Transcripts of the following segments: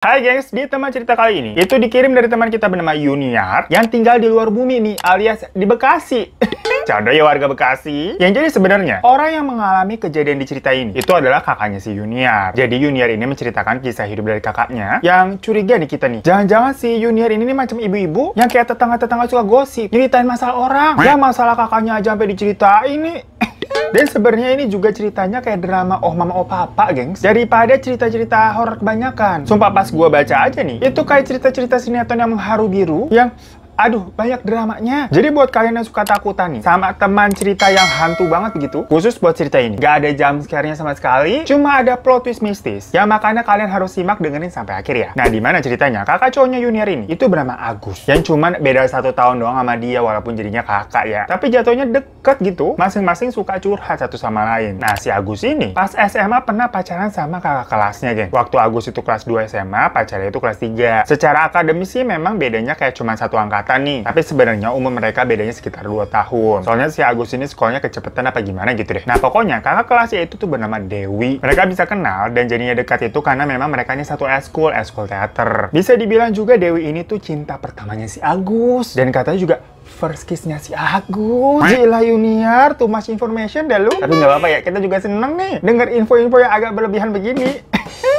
Hai gengs, di teman cerita kali ini itu dikirim dari teman kita bernama Yuniar yang tinggal di luar bumi nih, alias di Bekasi. Canda ya warga Bekasi. Yang jadi sebenarnya orang yang mengalami kejadian di cerita ini itu adalah kakaknya si Yuniar. Jadi Yuniar ini menceritakan kisah hidup dari kakaknya yang curiga nih kita nih. Jangan-jangan si Yuniar ini nih macam ibu-ibu yang kayak tetangga-tetangga suka gosip, nyeritain masalah orang. Ya masalah kakaknya aja sampai diceritain nih. Dan sebenarnya ini juga ceritanya kayak drama oh mama oh papa, gengs. Daripada cerita-cerita horor kebanyakan. Sumpah pas gua baca aja nih, itu kayak cerita-cerita sinetron yang mengharu biru yang aduh, banyak dramanya. Jadi buat kalian yang suka takutan nih sama teman cerita yang hantu banget begitu, khusus buat cerita ini gak ada jump scare-nya sama sekali, cuma ada plot twist mistis yang makanya kalian harus simak dengerin sampai akhir ya. Nah, dimana ceritanya kakak cowoknya Yuniar ini itu bernama Agus, yang cuman beda 1 tahun doang sama dia walaupun jadinya kakak ya, tapi jatuhnya deket gitu, masing-masing suka curhat satu sama lain. Nah, si Agus ini pas SMA pernah pacaran sama kakak kelasnya, geng. Waktu Agus itu kelas 2 SMA, pacarnya itu kelas 3. Secara akademis sih memang bedanya kayak cuma 1 angkatan nih, tapi sebenarnya umur mereka bedanya sekitar 2 tahun. Soalnya si Agus ini sekolahnya kecepatan apa gimana gitu deh. Nah, pokoknya kakak kelasnya itu tuh bernama Dewi. Mereka bisa kenal dan jadinya dekat itu karena memang mereka ini satu eskul teater. Bisa dibilang juga Dewi ini tuh cinta pertamanya si Agus, dan katanya juga first kiss-nya si Agus. Gila Yuniar, too much information dah lu. Tapi nggak apa-apa ya, kita juga seneng nih denger info-info yang agak berlebihan begini.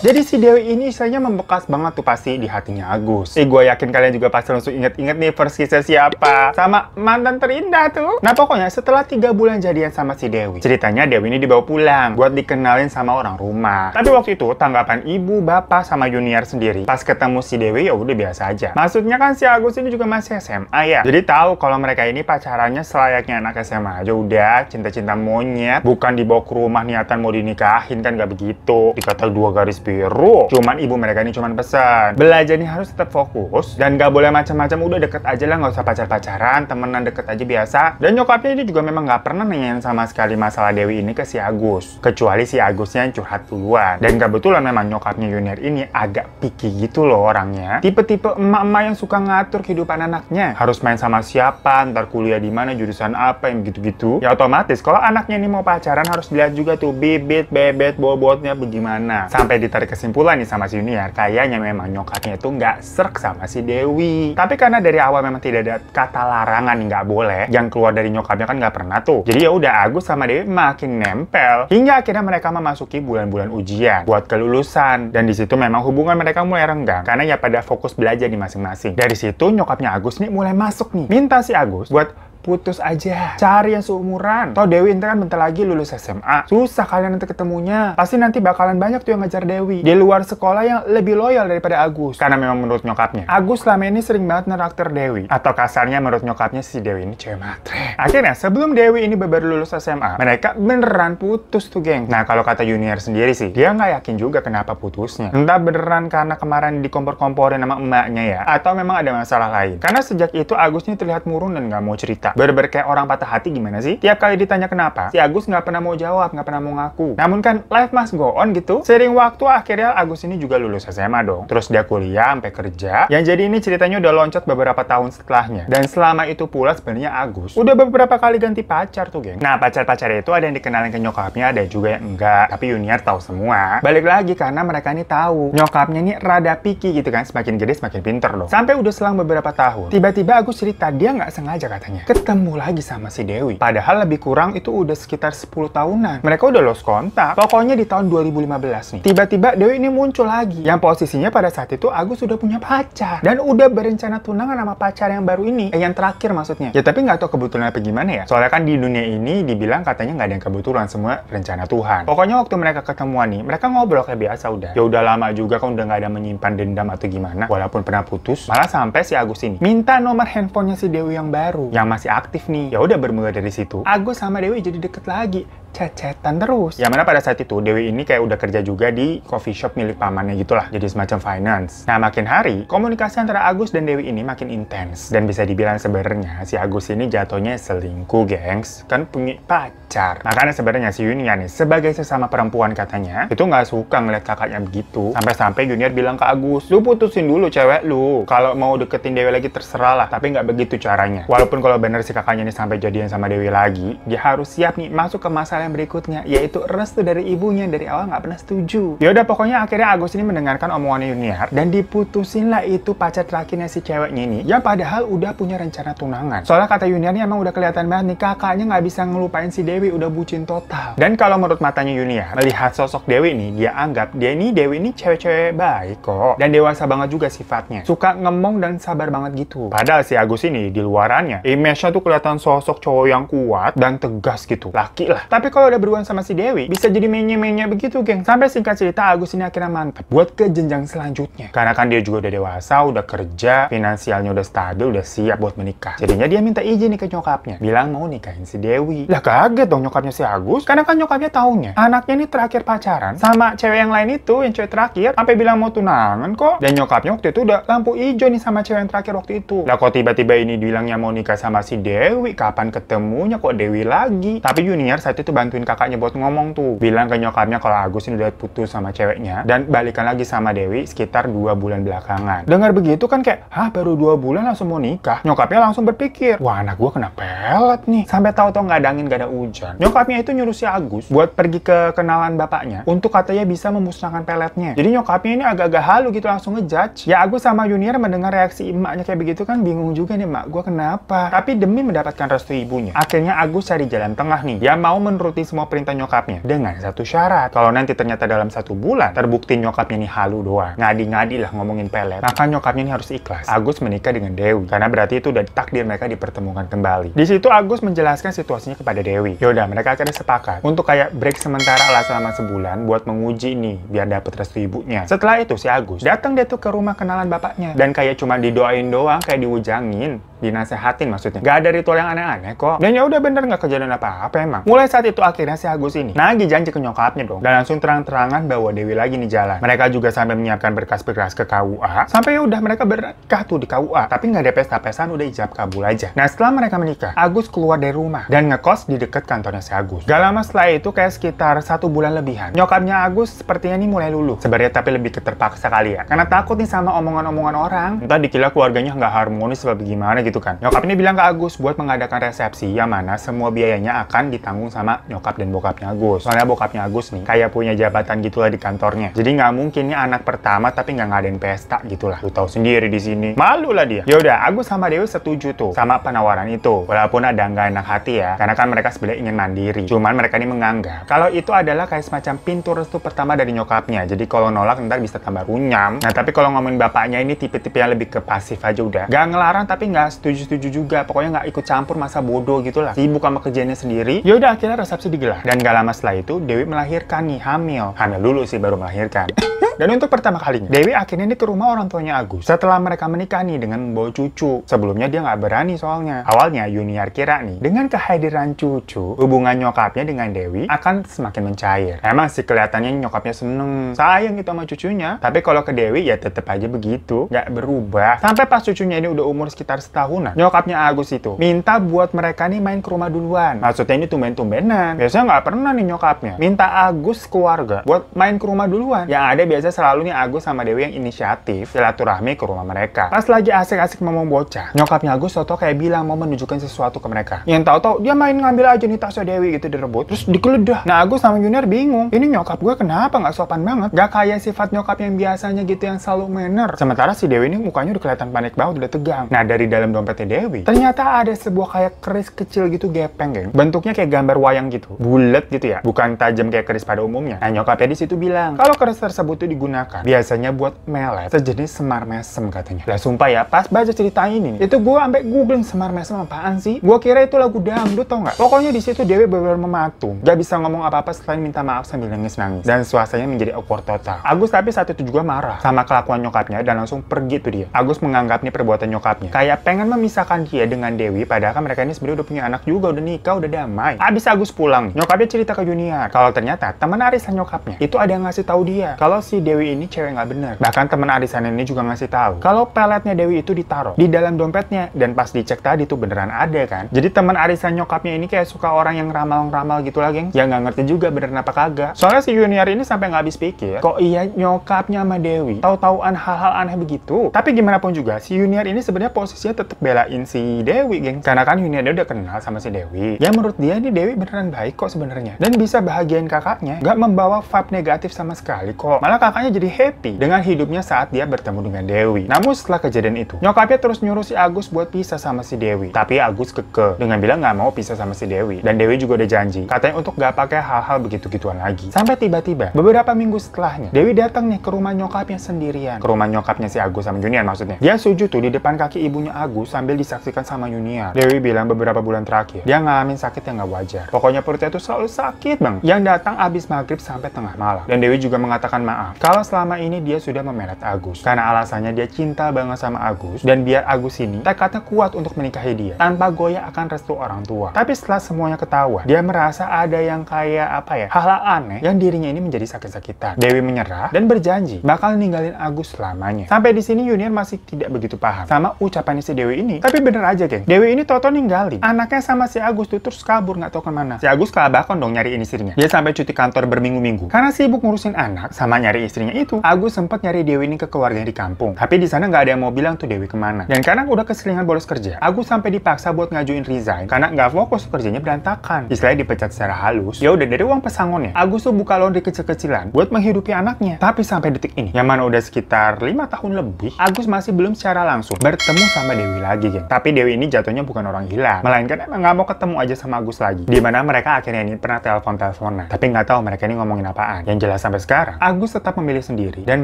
Jadi si Dewi ini istilahnya membekas banget tuh pasti di hatinya Agus. Gue yakin kalian juga pasti langsung inget-inget nih first kiss-nya siapa sama mantan terindah tuh. Nah, pokoknya setelah 3 bulan jadian sama si Dewi, ceritanya Dewi ini dibawa pulang buat dikenalin sama orang rumah. Tapi waktu itu tanggapan ibu, bapak, sama Yuniar sendiri pas ketemu si Dewi ya udah biasa aja. Maksudnya kan si Agus ini juga masih SMA ya, jadi tahu kalau mereka ini pacarannya selayaknya anak SMA aja, udah cinta-cinta monyet, bukan dibawa ke rumah niatan mau dinikahin, kan gak begitu. Dikata 2 garis biru. Cuman ibu mereka ini cuman pesan, belajar nih harus tetap fokus dan gak boleh macam-macam, udah deket aja lah, nggak usah pacar-pacaran, temenan deket aja biasa. Dan nyokapnya ini juga memang gak pernah nanyain sama sekali masalah Dewi ini ke si Agus, kecuali si Agusnya yang curhat duluan. Dan kebetulan memang nyokapnya Yuniar ini agak picky gitu loh orangnya, tipe-tipe emak-emak yang suka ngatur kehidupan anaknya, harus main sama siapa, ntar kuliah di mana, jurusan apa, yang gitu-gitu. Ya otomatis kalau anaknya ini mau pacaran harus dilihat juga tuh bibit, bebet, bobotnya bagaimana. Sampai ditarik kesimpulan nih sama si Yuniar, kayaknya memang nyokapnya itu nggak serk sama si Dewi. Tapi karena dari awal memang tidak ada kata larangan nggak boleh yang keluar dari nyokapnya, kan nggak pernah tuh. Jadi ya udah Agus sama Dewi makin nempel hingga akhirnya mereka memasuki bulan-bulan ujian buat kelulusan. Dan di situ memang hubungan mereka mulai renggang karena ya pada fokus belajar di masing-masing. Dari situ nyokapnya Agus nih mulai masuk nih, minta si Agus buat putus aja, cari yang seumuran. Toh Dewi itu kan bentar lagi lulus SMA, susah kalian nanti ketemunya. Pasti nanti bakalan banyak tuh yang ngejar Dewi di luar sekolah yang lebih loyal daripada Agus. Karena memang menurut nyokapnya, Agus selama ini sering banget neraktir Dewi, atau kasarnya menurut nyokapnya si Dewi ini cewek matre. Akhirnya sebelum Dewi ini baru lulus SMA, mereka beneran putus tuh, geng. Nah, kalau kata Yuniar sendiri sih, dia nggak yakin juga kenapa putusnya. Entah beneran karena kemarin dikompor-komporin sama emaknya ya, atau memang ada masalah lain. Karena sejak itu Agus ini terlihat murung dan nggak mau cerita. Bener-bener kayak orang patah hati gimana sih? Tiap kali ditanya kenapa, si Agus nggak pernah mau jawab, nggak pernah mau ngaku. Namun kan life must go on gitu. Sering waktu akhirnya Agus ini juga lulus SMA dong. Terus dia kuliah sampai kerja. Yang jadi ini ceritanya udah loncat beberapa tahun setelahnya. Dan selama itu pula sebenarnya Agus udah beberapa kali ganti pacar tuh, geng. Nah, pacar-pacarnya itu ada yang dikenalin ke nyokapnya, ada juga yang enggak. Tapi Yuniar tahu semua. Balik lagi karena mereka ini tahu nyokapnya ini rada picky gitu kan. Semakin gede semakin pinter dong. Sampai udah selang beberapa tahun, tiba-tiba Agus cerita dia nggak sengaja katanya ketemu lagi sama si Dewi. Padahal lebih kurang itu udah sekitar 10 tahunan. Mereka udah lost kontak. Pokoknya di tahun 2015 nih, tiba-tiba Dewi ini muncul lagi. Yang posisinya pada saat itu Agus udah punya pacar. Dan udah berencana tunangan sama pacar yang baru ini. Yang terakhir maksudnya. Ya tapi nggak tahu kebetulan apa gimana ya. Soalnya kan di dunia ini dibilang katanya nggak ada yang kebetulan, semua rencana Tuhan. Pokoknya waktu mereka ketemuan nih, mereka ngobrol kayak biasa udah. Ya udah lama juga kan udah nggak ada menyimpan dendam atau gimana. Walaupun pernah putus. Malah sampai si Agus ini minta nomor handphonenya si Dewi yang baru, yang masih aktif nih. Ya udah bermula dari situ, Agus sama Dewi jadi deket lagi. Cecetan terus. Yang mana pada saat itu Dewi ini kayak udah kerja juga di coffee shop milik pamannya gitulah, jadi semacam finance. Nah, makin hari komunikasi antara Agus dan Dewi ini makin intens dan bisa dibilang sebenarnya si Agus ini jatuhnya selingkuh, gengs, kan punya pacar. Makanya sebenarnya si Yuniar nih sebagai sesama perempuan katanya itu nggak suka ngeliat kakaknya begitu. Sampai-sampai Yuniar bilang ke Agus, lu putusin dulu cewek lu, kalau mau deketin Dewi lagi terserah lah, tapi nggak begitu caranya. Walaupun kalau bener si kakaknya ini sampai jadian sama Dewi lagi, dia harus siap nih masuk ke masa hal yang berikutnya, yaitu restu dari ibunya. Dari awal nggak pernah setuju. Yaudah, pokoknya akhirnya Agus ini mendengarkan omongannya Yuniar dan diputusin lah itu pacar terakhirnya si ceweknya ini, yang padahal udah punya rencana tunangan. Soalnya kata Yuniar ini emang udah kelihatan banget nih kakaknya nggak bisa ngelupain si Dewi, udah bucin total. Dan kalau menurut matanya Yuniar, melihat sosok Dewi ini, dia anggap Dewi ini cewek-cewek baik kok, dan dewasa banget juga sifatnya, suka ngemong dan sabar banget gitu. Padahal si Agus ini di luarannya image-nya tuh kelihatan sosok cowok yang kuat dan tegas gitu, laki lah. Tapi kalau udah berhubungan sama si Dewi, bisa jadi menye-menye begitu, geng. Sampai singkat cerita, Agus ini akhirnya mantep buat ke jenjang selanjutnya. Karena kan dia juga udah dewasa, udah kerja, finansialnya udah stabil, udah siap buat menikah. Jadinya dia minta izin nih ke nyokapnya, bilang mau nikahin si Dewi. Lah kaget dong nyokapnya si Agus, karena kan nyokapnya taunya anaknya ini terakhir pacaran sama cewek yang lain itu, yang cewek terakhir, sampai bilang mau tunangan kok. Dan nyokapnya waktu itu udah lampu hijau nih sama cewek yang terakhir waktu itu. Lah kok tiba-tiba ini bilangnya mau nikah sama si Dewi, kapan ketemunya kok Dewi lagi? Tapi Yuniar saat itu bantuin kakaknya buat ngomong tuh, bilang ke nyokapnya kalau Agus ini udah putus sama ceweknya dan balikan lagi sama Dewi sekitar 2 bulan belakangan. Dengar begitu kan kayak, hah baru 2 bulan langsung mau nikah? Nyokapnya langsung berpikir, wah anak gua kena pelet nih. Sampai tahu-tahu nggak ada angin nggak ada hujan, nyokapnya itu nyuruh si Agus buat pergi ke kenalan bapaknya untuk katanya bisa memusnahkan peletnya. Jadi nyokapnya ini agak-agak halu gitu, langsung ngejudge. Ya Agus sama Yuniar mendengar reaksi emaknya kayak begitu kan bingung juga nih, mak gua kenapa? Tapi demi mendapatkan restu ibunya, akhirnya Agus cari jalan tengah nih. Dia mau menuruti semua perintah nyokapnya dengan satu syarat. Kalau nanti ternyata dalam 1 bulan terbukti nyokapnya ini halu doang, ngadi-ngadi lah ngomongin pelet, maka nyokapnya ini harus ikhlas Agus menikah dengan Dewi, karena berarti itu udah takdir mereka dipertemukan kembali. Di situ Agus menjelaskan situasinya kepada Dewi. Yaudah, mereka akhirnya sepakat untuk kayak break sementara lah selama sebulan buat menguji nih biar dapet restu ibunya. Setelah itu si Agus datang dia tuh ke rumah kenalan bapaknya dan kayak cuma didoain doang, kayak diwujangin, dinasehatin maksudnya. Gak ada ritual yang aneh-aneh kok. Dan ya udah bener nggak kejadian apa-apa emang. Mulai saat itu akhirnya si Agus ini nagih janji ke nyokapnya dong, dan langsung terang-terangan bawa Dewi lagi nih jalan. Mereka juga sampai menyiapkan berkas-berkas ke KUA. Sampai udah mereka berkah tuh di KUA, tapi nggak ada pesta-pestaan, udah ijab kabul aja. Nah setelah mereka menikah, Agus keluar dari rumah dan ngekos di dekat kantornya si Agus. Gak lama setelah itu, kayak sekitar 1 bulan lebihan, nyokapnya Agus sepertinya nih mulai luluh. Sebenarnya tapi lebih keterpaksa kali ya, karena takut nih sama omongan-omongan orang. Entah dikira keluarganya nggak harmonis apa gimana gitu kan. Nyokap ini bilang ke Agus buat mengadakan resepsi yang mana semua biayanya akan ditanggung sama nyokap dan bokapnya Agus. Soalnya bokapnya Agus nih kayak punya jabatan gitulah di kantornya. Jadi nggak mungkin nih anak pertama tapi nggak ngadain pesta gitulah. Lu tahu sendiri di sini. Malu lah dia. Yaudah, Agus sama Dewi setuju tuh sama penawaran itu. Walaupun ada nggak enak hati ya, karena kan mereka sebenarnya ingin mandiri. Cuman mereka ini menganggap kalau itu adalah kayak semacam pintu restu pertama dari nyokapnya. Jadi kalau nolak ntar bisa tambah runyam. Nah tapi kalau ngomongin bapaknya ini tipe-tipe yang lebih ke pasif aja udah. Gak ngelarang tapi nggak setuju-setuju juga. Pokoknya nggak ikut campur, masa bodoh gitulah. Sibuk sama kerjanya sendiri. Yaudah akhirnya resepsi digelar. Dan gak lama setelah itu Dewi melahirkan nih, hamil. Hamil dulu sih baru melahirkan. Dan untuk pertama kalinya, Dewi akhirnya nih ke rumah orang tuanya Agus. Setelah mereka menikah nih dengan membawa cucu. Sebelumnya dia nggak berani soalnya. Awalnya Yuniar kira nih, dengan kehadiran cucu, hubungan nyokapnya dengan Dewi akan semakin mencair. Emang sih kelihatannya nyokapnya seneng, sayang gitu sama cucunya. Tapi kalau ke Dewi ya tetep aja begitu, nggak berubah. Sampai pas cucunya ini udah umur sekitar setahunan, nyokapnya Agus itu minta buat mereka nih main ke rumah duluan. Maksudnya ini tumben-tumbenan. Biasanya nggak pernah nih nyokapnya minta Agus keluarga buat main ke rumah duluan. Yang ada biasa selalu nih Agus sama Dewi yang inisiatif silaturahmi ke rumah mereka. Pas lagi asik-asik ngomong bocah, nyokapnya Agus tau kayak bilang mau menunjukkan sesuatu ke mereka. Yang tahu-tahu dia main ngambil aja nih tasnya Dewi gitu, direbut terus digeledah. Nah Agus sama Yuniar bingung, ini nyokap gue kenapa nggak sopan banget, gak kayak sifat nyokap yang biasanya gitu yang selalu manner. Sementara si Dewi ini mukanya udah kelihatan panik banget, udah tegang. Nah dari dalam dompetnya Dewi ternyata ada sebuah kayak keris kecil gitu gepeng, geng. Bentuknya kayak gambar wayang gitu, bulat gitu ya, bukan tajam kayak keris pada umumnya. Nah nyokapnya di situ bilang kalau keris tersebut itu digunakan biasanya buat melet sejenis semar mesem katanya. Lah sumpah ya, pas baca cerita ini itu gue sampai googling semar mesem apaan sih. Gue kira itu lagu dangdut tau nggak. Pokoknya di situ Dewi benar-benar mematung, gak bisa ngomong apa-apa selain minta maaf sambil nangis-nangis, dan suasananya menjadi awkward total. Agus tapi saat itu juga marah sama kelakuan nyokapnya dan langsung pergi tuh dia. Agus menganggap nih perbuatan nyokapnya kayak pengen memisahkan dia dengan Dewi, padahal kan mereka ini sebenarnya udah punya anak juga, udah nikah, udah damai. Abis Agus pulang, nyokapnya cerita ke Yuniar kalau ternyata teman arisan nyokapnya itu ada yang ngasih tahu dia kalau si Dewi ini cewek nggak bener. Bahkan teman arisan ini juga ngasih tahu kalau peletnya Dewi itu ditaruh di dalam dompetnya, dan pas dicek tadi tuh beneran ada kan. Jadi teman arisan nyokapnya ini kayak suka orang yang ramal-ramal gitu lah, geng. Yang nggak ngerti juga beneran apa kagak. Soalnya si Yuniar ini sampai nggak habis pikir, kok iya nyokapnya sama Dewi tahu-tauan hal-hal aneh begitu. Tapi gimana pun juga si Yuniar ini sebenarnya posisinya tetap belain si Dewi, geng. Karena kan Yuniar udah kenal sama si Dewi. Ya menurut dia nih Dewi beneran baik kok sebenarnya. Dan bisa bahagiain kakaknya. Gak membawa vibe negatif sama sekali kok. Malah kakaknya jadi happy dengan hidupnya saat dia bertemu dengan Dewi. Namun setelah kejadian itu, nyokapnya terus nyuruh si Agus buat pisah sama si Dewi. Tapi Agus kekeh dengan bilang gak mau pisah sama si Dewi. Dan Dewi juga udah janji, katanya untuk gak pakai hal-hal begitu-gituan lagi. Sampai tiba-tiba, beberapa minggu setelahnya, Dewi datang nih ke rumah nyokapnya sendirian. Ke rumah nyokapnya si Agus sama Yuniar maksudnya. Dia sujud tuh di depan kaki ibunya Agus sambil disaksikan sama Yuniar. Dewi bilang beberapa bulan terakhir, dia ngalamin sakit yang gak wajar. Pokoknya perutnya tuh selalu sakit banget. Yang datang abis maghrib sampai tengah malam. Dan Dewi juga mengatakan maaf, kalau selama ini dia sudah memeret Agus. Karena alasannya dia cinta banget sama Agus. Dan biar Agus ini tekadnya kuat untuk menikahi dia. Tanpa goyah akan restu orang tua. Tapi setelah semuanya ketahuan, dia merasa ada yang kayak hal-hal aneh yang dirinya ini menjadi sakit-sakitan. Dewi menyerah dan berjanji bakal ninggalin Agus selamanya. Sampai di sini Yuniar masih tidak begitu paham sama ucapan si Dewi ini. Tapi bener aja, geng. Dewi ini toto ninggalin anaknya sama si Agus tuh terus kabur nggak tahu kemana. Si Agus kelabakan dong nyariin istrinya. Dia sampai cuti kantor berminggu-minggu. Karena sibuk ngurusin anak sama nyari istrinya itu, Agus sempat nyari Dewi ini ke keluarganya di kampung. Tapi di sana nggak ada yang mau bilang tuh Dewi kemana. Dan karena udah keseringan bolos kerja, Agus sampai dipaksa buat ngajuin resign karena nggak fokus kerjanya berantakan. Istilahnya dipecat secara halus. Ya udah dari uang pesangonnya, Agus tuh buka laundry kecil-kecilan buat menghidupi anaknya. Tapi sampai detik ini, yang mana udah sekitar 5 tahun lebih, Agus masih belum secara langsung bertemu sama Dewi lagi, geng. Tapi Dewi ini jatuhnya bukan orang hilang, melainkan emang nggak mau ketemu aja sama Agus lagi. Dimana mereka akhirnya ini pernah telepon-teleponan. Tapi nggak tahu mereka ini ngomongin apaan. Yang jelas sampai sekarang, Agus tetap memilih sendiri dan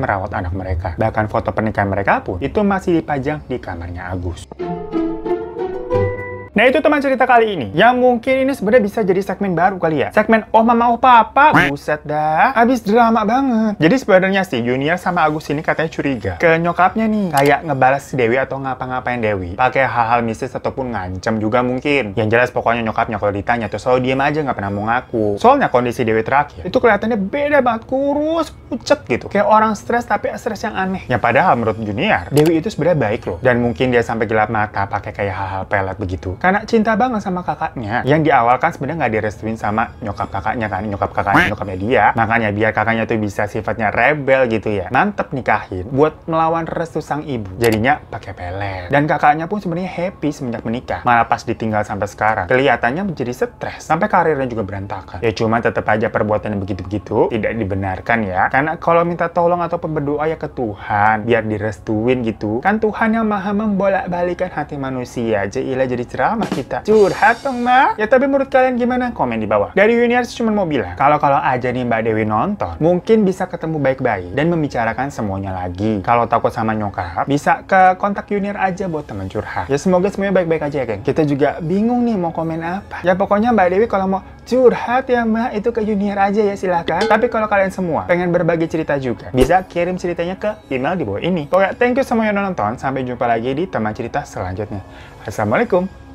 merawat anak mereka. Bahkan foto pernikahan mereka pun itu masih dipajang di kamarnya Agus. Nah itu teman cerita kali ini, yang mungkin ini sebenarnya bisa jadi segmen baru kali ya. Segmen oh mama oh papa, buset dah, habis drama banget. Jadi sebenarnya sih Yuniar sama Agus ini katanya curiga ke nyokapnya nih, kayak ngebalas si Dewi atau ngapa-ngapain Dewi, pakai hal-hal mistis ataupun ngancam juga mungkin. Yang jelas pokoknya nyokapnya kalau ditanya tuh selalu diem aja nggak pernah mau ngaku. Soalnya kondisi Dewi terakhir itu kelihatannya beda banget, kurus, pucet gitu, kayak orang stres tapi stres yang aneh. Yang padahal menurut Yuniar, Dewi itu sebenarnya baik loh, dan mungkin dia sampai gelap mata pakai kayak hal-hal pelet begitu. Karena cinta banget sama kakaknya. Yang di awal kan sebenarnya nggak direstuin sama nyokap kakaknya kan. Nyokapnya dia. Makanya biar kakaknya tuh bisa sifatnya rebel gitu ya. Mantep nikahin buat melawan restu sang ibu. Jadinya pakai pelet. Dan kakaknya pun sebenarnya happy semenjak menikah. Malah pas ditinggal sampai sekarang, kelihatannya menjadi stres. Sampai karirnya juga berantakan. Ya cuma tetap aja perbuatan yang begitu-begitu tidak dibenarkan ya. Karena kalau minta tolong ataupun berdoa ya ke Tuhan. Biar direstuin gitu. Kan Tuhan yang maha membolak-balikan hati manusia. Jailah jadi ceramah kita. Curhat dong, Mbak. Ya tapi menurut kalian gimana? Komen di bawah. Dari Yuniar cuma mau bilang, kalau aja nih Mbak Dewi nonton, mungkin bisa ketemu baik-baik dan membicarakan semuanya lagi. Kalau takut sama nyokap, bisa ke kontak Yuniar aja buat teman curhat. Ya semoga semuanya baik-baik aja ya, geng. Kita juga bingung nih mau komen apa. Ya pokoknya Mbak Dewi kalau mau curhat ya Mbak, itu ke Yuniar aja ya silahkan. Tapi kalau kalian semua pengen berbagi cerita juga, bisa kirim ceritanya ke email di bawah ini. Pokoknya thank you semua yang nonton. Sampai jumpa lagi di teman cerita selanjutnya. Assalamualaikum.